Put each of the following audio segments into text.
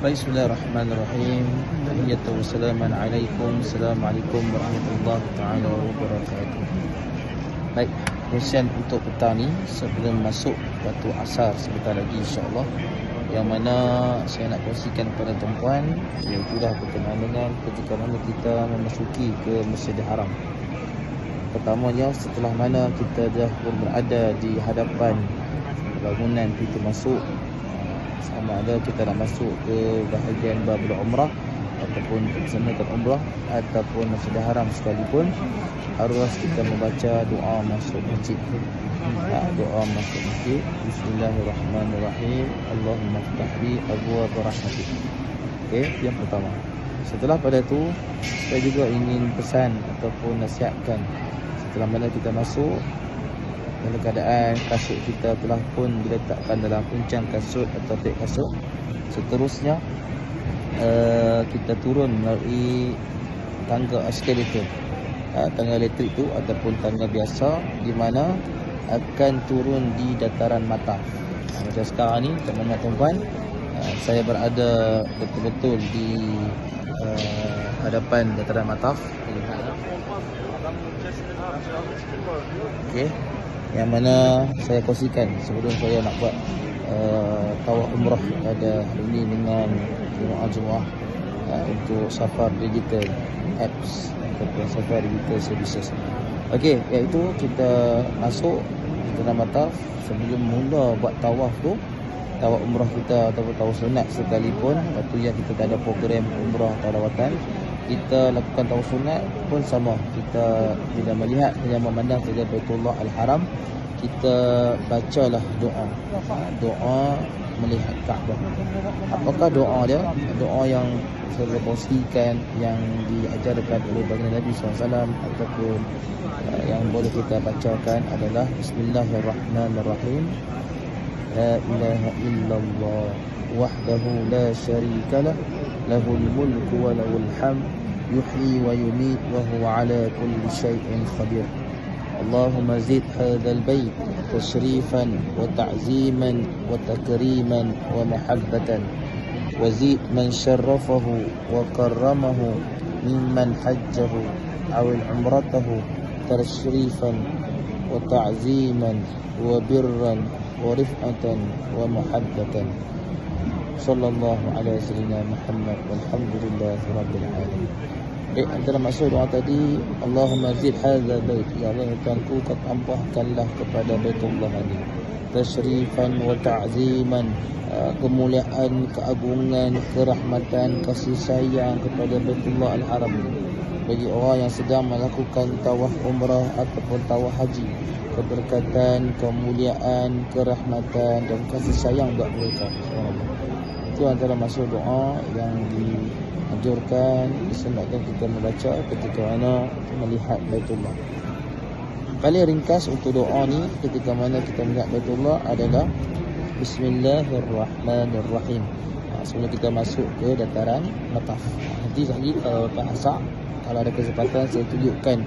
Baik, bismillahirrahmanirrahim. Tahiyatu wassalamualaikum. Assalamualaikum warahmatullahi taala wabarakatuh. Baik, persiapan untuk petang ni sebelum masuk waktu asar sebentar lagi insya-Allah, yang mana saya nak kongsikan kepada tuan-tuan iaitulah berkenaan dengan ketika mana kita memasuki ke Masjidil Haram. Pertamanya, setelah mana kita dah berada di hadapan bangunan pintu masuk, sama ada kita nak masuk ke bahagian Babul Umrah ataupun melaksanakan umrah ataupun Masjidil Haram sekalipun, harus kita membaca doa masuk masjid. Doa masuk masjid, Bismillahirrahmanirrahim, Allahumma ftahli abwaab rahmatik. Okey, yang pertama. Setelah pada tu, saya juga ingin pesan ataupun nasihatkan, setelah mana kita masuk, dalam keadaan kasut kita telah pun diletakkan dalam puncang kasut atau beg kasut, seterusnya kita turun melalui tangga eskalator, tangga elektrik tu ataupun tangga biasa, di mana akan turun di dataran mataf. Macam sekarang ni teman-teman tuan-tuan, saya berada betul-betul di hadapan dataran mataf. Okey, yang mana saya kongsikan sebelum saya nak buat tawaf umrah pada hari ini dengan jemaah-jemaah untuk Safar Digital Apps ataupun Safar Digital Services. Okey, iaitu kita masuk di Tanah Mataf. Sebelum mula buat tawaf tu, tawaf umrah kita ataupun tawaf sunat sekalipun, waktu yang kita tak ada program umrah atau lawatan, kita lakukan tawaf sunat pun sama. Kita bila melihat yang memandang saja Baitullah Al-Haram, kita bacalah doa melihat Kaabah. Apakah doa dia? Doa yang saya kongsikan, yang diajarkan oleh baginda Nabi SAW ataupun yang boleh kita bacakan adalah Bismillahirrahmanirrahim. La ilaha illallah wahdahu la syarikalah, lahul mulku wa lahul hamd, yuhyi wa yumiit wa huwa ala kulli syai'in qadir. Allahumma zid hadzal bait tashrifan wa ta'ziman wa takriman wa mahabbatan, wa zid man syarrafahu wa karramahu mimman hajjahu aw umratahu tashrifan wa ta'ziman wa birran wa rif'atan wa mahabbatan. Sallallahu alaihi wasallam Muhammad walhamdulillahi rabbil alamin. Antara maksud doa tadi, Allahumma zid hadza bait, ya Allah Tuhanku, kau tambahkanlah kepada Baitullah ini tashrifan wa ta'ziman, kemuliaan, keagungan, kerahmatan, kasih sayang kepada Baitullah Al-Haram bagi orang yang sedang melakukan tawaf umrah ataupun tawaf haji, keberkatan, kemuliaan, kerahmatan dan kasih sayang buat mereka. Itu antara maksud doa yang dianjurkan, disunatkan kita membaca ketika mana melihat Baitullah. Paling ringkas untuk doa ni ketika mana kita melihat Baitullah adalah Bismillahirrahmanirrahim. Sebelum kita masuk ke dataran mataf. Nanti lagi kalau ada kesempatan saya tunjukkan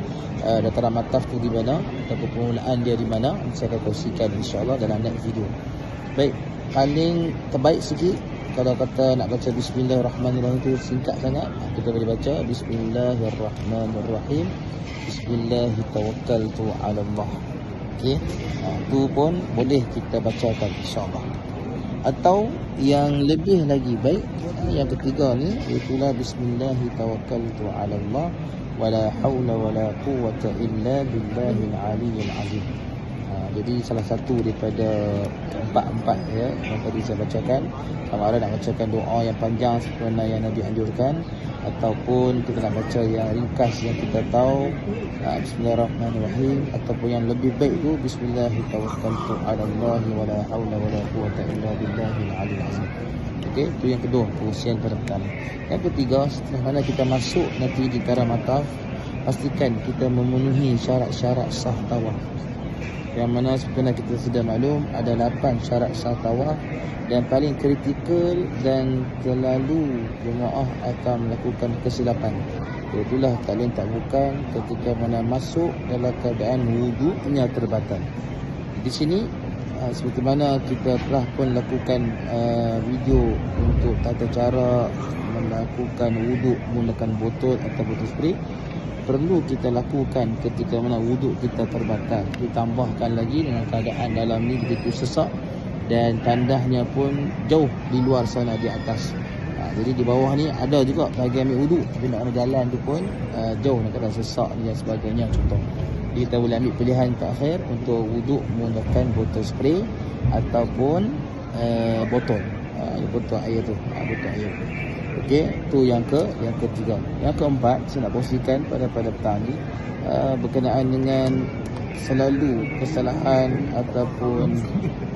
dataran mataf tu di mana ataupun permulaan dia di mana, saya akan kongsikan insya-Allah dalam next video. Baik, paling terbaik sikit kalau kata nak baca Bismillahirrahmanirrahim itu singkat sangat, kita boleh baca Bismillahirrahmanirrahim, Bismillahi tawakkaltu ala Allah. Okey, itu pun boleh kita bacakan insya-Allah. Atau yang lebih lagi baik, yang ketiga ni, iaitulah Bismillahi tawakkaltu ala Allah wala haula wala quwwata illa billahil aliyyil azim. Jadi salah satu daripada empat ya yang tadi saya bacakan, sama ada nak bacakan doa yang panjang seperti yang Nabi anjurkan, ataupun kita nak baca yang ringkas yang kita tahu, Bismillahirrahmanirrahim, ataupun yang lebih baik tu Bismillahirrahmanirrahim wala haula wala quwwata illa billahil aliyyil azim. Okey, itu yang kedua, perkongsian pada petang. Yang ketiga, setelah mana kita masuk nanti di Dataran Mataf, pastikan kita memenuhi syarat-syarat sah tawaf. Yang mana sebenarnya kita sudah maklum ada 8 syarat sah tawaf, dan paling kritikal dan terlalu jemaah akan melakukan kesilapan. Itulah tak lain tak bukan ketika mana masuk dalam keadaan wudunya terbatal. Di sini seperti mana kita telah pun lakukan video untuk tata cara melakukan wuduk menggunakan botol atau botol spray, perlu kita lakukan ketika mana wuduk kita terbatal. Ditambahkan lagi dengan keadaan dalam ni begitu sesak dan tandahnya pun jauh di luar sana di atas. Jadi di bawah ni ada juga bagi ambil wuduk, tapi nak kena jalan tu pun jauh, nak kena sesak dan sebagainya contoh. Jadi kita boleh ambil pilihan terakhir untuk wuduk menggunakan botol spray ataupun botol air tu, botol air. Okey, tu yang ketiga. Yang keempat, saya nak kongsikan pada petang ni berkenaan dengan selalu kesalahan ataupun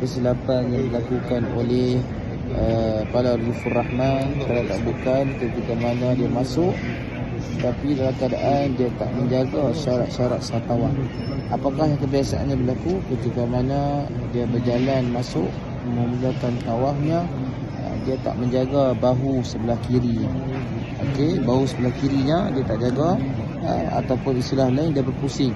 kesilapan yang dilakukan oleh para Rizfur Rahman kalau tak bukan ketika mana dia masuk tapi dalam keadaan dia tak menjaga syarat-syarat sah tawaf. Apakah yang kebiasaannya berlaku ketika mana dia berjalan masuk memulakan tawafnya, dia tak menjaga bahu sebelah kiri. Okey, bahu sebelah kirinya dia tak jaga, ataupun istilah lain dia berpusing.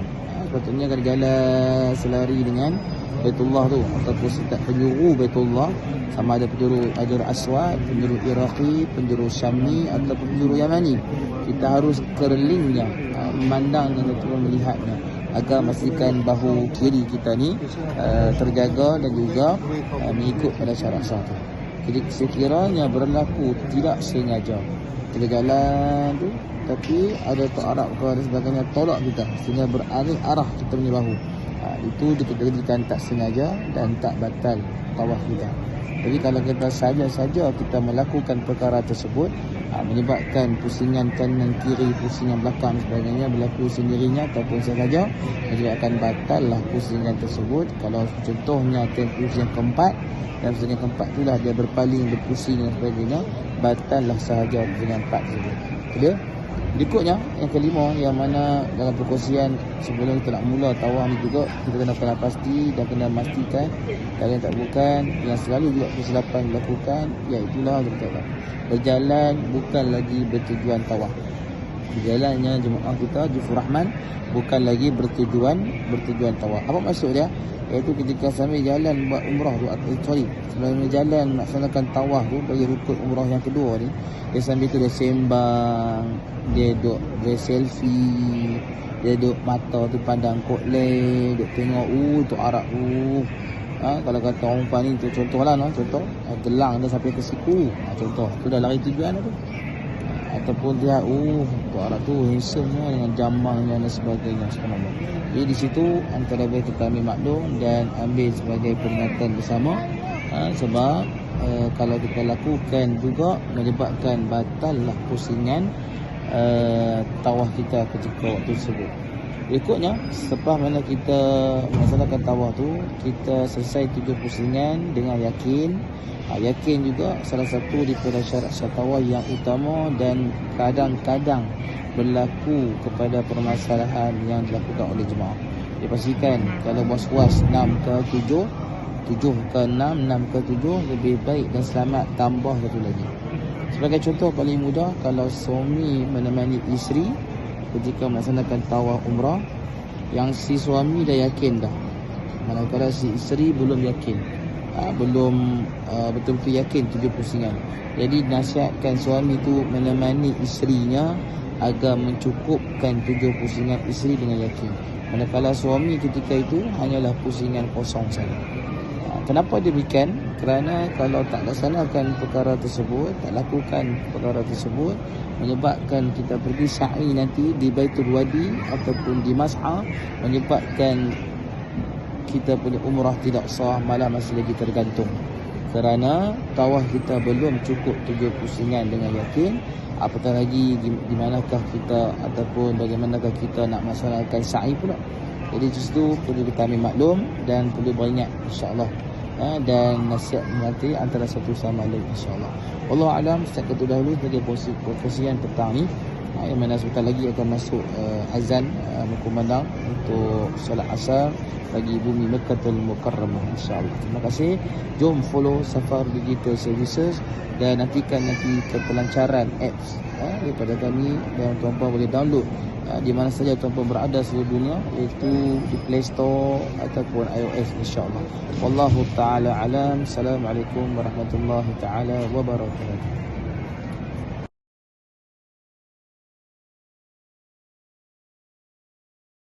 Patutnya kalau jalan selari dengan Baitullah tu ataupun setiap penjuru Baitullah, sama ada penjuru Hajar Aswad, penjuru Iraqi, penjuru Syami ataupun penjuru Yamani, kita harus kerlingnya, memandang dan melihatnya agar memastikan bahu kiri kita ni terjaga dan juga mengikut pada syarat sah tu. Jadi sekiranya berlaku tidak sengaja kita jalan tu tapi ada tok Arab ke dan sebagainya tolak kita sehingga beralih arah kita punya bahu, itu dikatakan tak sengaja dan tak batal tawaf kita. Jadi kalau kita saja kita melakukan perkara tersebut, menyebabkan pusingan kanan kiri, pusingan belakang sebagainya berlaku sendirinya ataupun sengaja, menyebabkan batal lah pusingan tersebut. Kalau contohnya pusingan keempat dan pusingan keempat itulah dia berpaling, berpusing dan sebagainya, batal lah sahaja pusingan empat tersebut. Clear? Berikutnya yang kelima, yang mana dalam perkongsian sebelum kita nak mula tawaf ni juga kita kena pasti dan kena memastikan kalau yang tak bukan yang selalu juga kesilapan dilakukan, iaitulah berjalan bukan lagi bertujuan tawaf. Berjalannya jemaah kita Rizfur Rahman bukan lagi bertujuan tawaf. Apa maksud dia? Iaitu ketika sambil jalan buat umrah tu, sebelum jalan melaksanakan tawaf tu bagi rukun umrah yang kedua ni, dia sambil tu dia sembang, dia duk selfie, dia duk mata tu pandang kotlek, duk tengok tu Arab tu. Kalau kata orang umpan ni tu contohlah, gelang dia sampai ke siku, contoh tu dah lari tujuan tu. Ataupun dia tu Arab tu handsome dengan jamangnya dan sebagainya, subhanallah. Jadi di situ antara baik kita ambil maklum dan ambil sebagai peringatan bersama, sebab kalau kita lakukan juga menyebabkan batal lah pusingan tawaf kita ketika waktu tersebut. Berikutnya, selepas mana kita melaksanakan tawaf tu, kita selesai 7 pusingan dengan yakin. Yakin juga salah satu daripada syarat sah tawaf yang utama dan kadang-kadang berlaku kepada permasalahan yang dilakukan oleh jemaah. Dipastikan kalau was-was 6 ke 7, 7 ke 6, 6 ke 7 lebih baik dan selamat tambah satu lagi. Sebagai contoh paling mudah, kalau suami menemani isteri ketika melaksanakan tawaf umrah, yang si suami dah yakin dah, manakala si isteri belum yakin, belum betul-betul yakin 7 pusingan. Jadi nasihatkan suami tu menemani isterinya agar mencukupkan 7 pusingan isteri dengan yakin, manakala suami ketika itu hanyalah pusingan kosong saja. Kenapa demikian? Kerana kalau tak laksanakan perkara tersebut, tak lakukan perkara tersebut, menyebabkan kita pergi sa'i nanti di Baitul Wadi ataupun di Mas'ah, menyebabkan kita punya umrah tidak sah, malah masih lagi tergantung. Kerana tawaf kita belum cukup 7 pusingan dengan yakin, apatah lagi di manakah kita ataupun bagaimanakah kita nak melaksanakan sa'i pula. Jadi di situ perlu kita ambil maklum dan perlu beringat, insya-Allah. Dan nasihat nanti antara satu sama lain, insya-Allah. Wallahu alam. Setakat itu dahulu sebagai perkongsian petang ni. Yang mana sebentar lagi akan masuk azan berkumandang untuk solat asar bagi bumi Mekkatul Mukarramah, insya-Allah. Terima kasih. Jom follow Safar Digital Services dan nantikan kelancaran apps daripada kami, dan tuan-puan boleh download di mana saja tuan-puan berada seluruh dunia, iaitu di Play Store ataupun iOS, insya-Allah. Wallahu taala alam. Assalamualaikum warahmatullahi taala wabarakatuh.